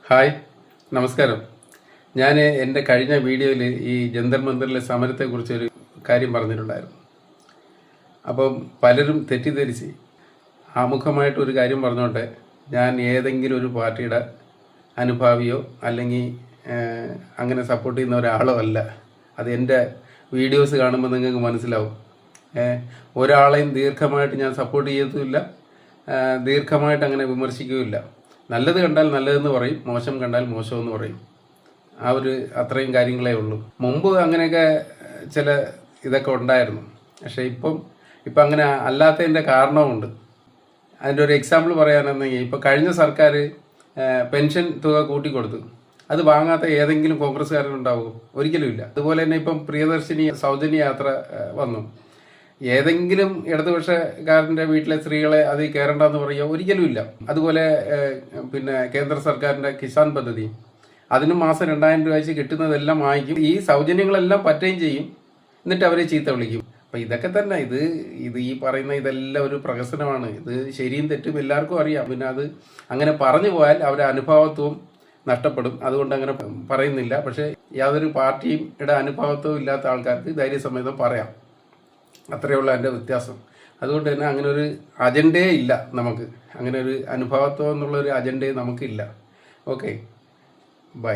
Hi, നമസ്കാരം. ഞാൻ എൻ്റെ കഴിഞ്ഞ വീഡിയോയിൽ ഈ ജന്തർ മന്ദിറിലെ സമരത്തെക്കുറിച്ചൊരു കാര്യം പറഞ്ഞിട്ടുണ്ടായിരുന്നു. അപ്പം പലരും തെറ്റിദ്ധരിച്ച് ആമുഖമായിട്ടൊരു കാര്യം പറഞ്ഞോട്ടെ, ഞാൻ ഏതെങ്കിലും ഒരു പാർട്ടിയുടെ അനുഭാവിയോ അല്ലെങ്കിൽ അങ്ങനെ സപ്പോർട്ട് ചെയ്യുന്ന ഒരാളോ അല്ല. അത് എൻ്റെ വീഡിയോസ് കാണുമ്പോൾ നിങ്ങൾക്ക് മനസ്സിലാവും. ഒരാളെയും ദീർഘമായിട്ട് ഞാൻ സപ്പോർട്ട് ചെയ്യത്തുമില്ല, ദീർഘമായിട്ട് അങ്ങനെ വിമർശിക്കുകയില്ല. നല്ലത് കണ്ടാൽ നല്ലതെന്ന് പറയും, മോശം കണ്ടാൽ മോശമെന്ന് പറയും. ആ ഒരു അത്രയും കാര്യങ്ങളേ ഉള്ളൂ. മുമ്പ് അങ്ങനെയൊക്കെ ചില ഇതൊക്കെ ഉണ്ടായിരുന്നു. പക്ഷേ ഇപ്പം അങ്ങനെ അല്ലാത്തതിൻ്റെ കാരണമുണ്ട്. അതിൻ്റെ ഒരു എക്സാമ്പിൾ പറയാനെന്നെങ്കിൽ, ഇപ്പോൾ കഴിഞ്ഞ സർക്കാർ പെൻഷൻ തുക കൂട്ടിക്കൊടുത്തു. അത് വാങ്ങാത്ത ഏതെങ്കിലും കോൺഗ്രസ്സുകാരനുണ്ടാവും? ഒരിക്കലും ഇല്ല. അതുപോലെ തന്നെ ഇപ്പം പ്രിയദർശിനി സൗജന്യ യാത്ര വന്നു. ഏതെങ്കിലും ഇടതുപക്ഷക്കാരൻ്റെ വീട്ടിലെ സ്ത്രീകളെ അത് കയറണ്ടെന്ന് പറയുക? ഒരിക്കലും ഇല്ല. അതുപോലെ കേന്ദ്ര സർക്കാരിൻ്റെ കിസാൻ പദ്ധതി, അതിനും മാസം 2000 രൂപ വെച്ച് കിട്ടുന്നതെല്ലാം വാങ്ങിക്കും. ഈ സൗജന്യങ്ങളെല്ലാം പറ്റുകയും ചെയ്യും, എന്നിട്ട് അവരെ ചീത്ത വിളിക്കും. അപ്പം ഇതൊക്കെ തന്നെ ഇത് ഈ പറയുന്ന ഇതെല്ലാം ഒരു പ്രഹസനമാണ്. ഇത് ശരിയും തെറ്റും എല്ലാവർക്കും അറിയാം. പിന്നെ അത് അങ്ങനെ പറഞ്ഞു പോയാൽ അവരുടെ അനുഭാവത്വം നഷ്ടപ്പെടും. അതുകൊണ്ട് അങ്ങനെ പറയുന്നില്ല. പക്ഷേ യാതൊരു പാർട്ടിയുടെ അനുഭാവത്വം ഇല്ലാത്ത ആൾക്കാർക്ക് ധൈര്യസമേതം പറയാം. അത്രയുള്ള എൻ്റെ വ്യത്യാസം. അതുകൊണ്ട് തന്നെ അങ്ങനെ ഒരു അജണ്ടയേ ഇല്ല നമുക്ക്. അങ്ങനെ ഒരു അനുഭവത്വം എന്നുള്ളൊരു അജണ്ടയെ നമുക്കില്ല. Okay, by.